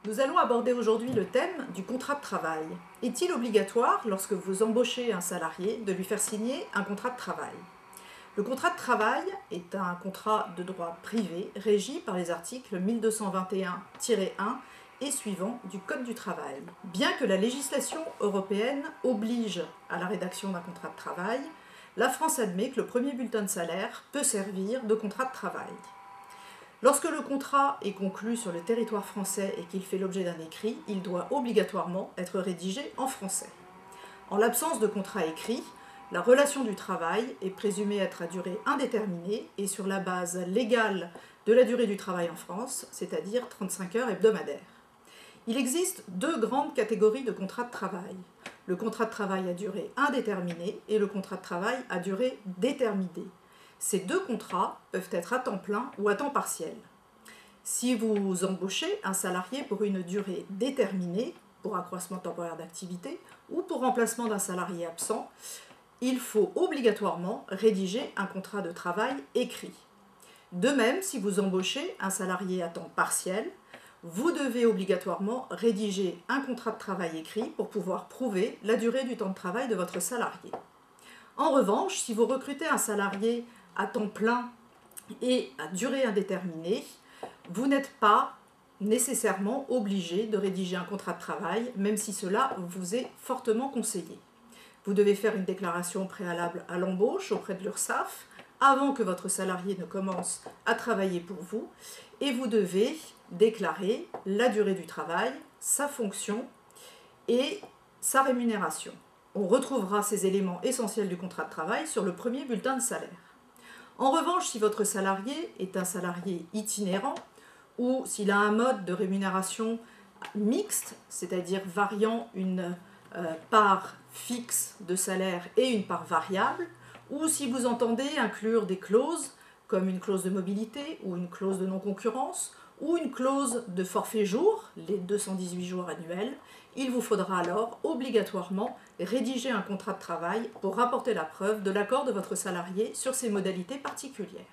Nous allons aborder aujourd'hui le thème du contrat de travail. Est-il obligatoire, lorsque vous embauchez un salarié, de lui faire signer un contrat de travail? Le contrat de travail est un contrat de droit privé régi par les articles 1221-1 et suivants du Code du travail. Bien que la législation européenne oblige à la rédaction d'un contrat de travail, la France admet que le premier bulletin de salaire peut servir de contrat de travail. Lorsque le contrat est conclu sur le territoire français et qu'il fait l'objet d'un écrit, il doit obligatoirement être rédigé en français. En l'absence de contrat écrit, la relation du travail est présumée être à durée indéterminée et sur la base légale de la durée du travail en France, c'est-à-dire 35 heures hebdomadaires. Il existe deux grandes catégories de contrats de travail. Le contrat de travail à durée indéterminée et le contrat de travail à durée déterminée. Ces deux contrats peuvent être à temps plein ou à temps partiel. Si vous embauchez un salarié pour une durée déterminée, pour accroissement temporaire d'activité ou pour remplacement d'un salarié absent, il faut obligatoirement rédiger un contrat de travail écrit. De même, si vous embauchez un salarié à temps partiel, vous devez obligatoirement rédiger un contrat de travail écrit pour pouvoir prouver la durée du temps de travail de votre salarié. En revanche, si vous recrutez un salarié à temps plein et à durée indéterminée, vous n'êtes pas nécessairement obligé de rédiger un contrat de travail, même si cela vous est fortement conseillé. Vous devez faire une déclaration préalable à l'embauche auprès de l'URSSAF avant que votre salarié ne commence à travailler pour vous, et vous devez déclarer la durée du travail, sa fonction et sa rémunération. On retrouvera ces éléments essentiels du contrat de travail sur le premier bulletin de salaire. En revanche, si votre salarié est un salarié itinérant ou s'il a un mode de rémunération mixte, c'est-à-dire variant une part fixe de salaire et une part variable, ou si vous entendez inclure des clauses comme une clause de mobilité ou une clause de non-concurrence ou une clause de forfait jour, les 218 jours annuels, il vous faudra alors obligatoirement rédiger un contrat de travail pour rapporter la preuve de l'accord de votre salarié sur ces modalités particulières.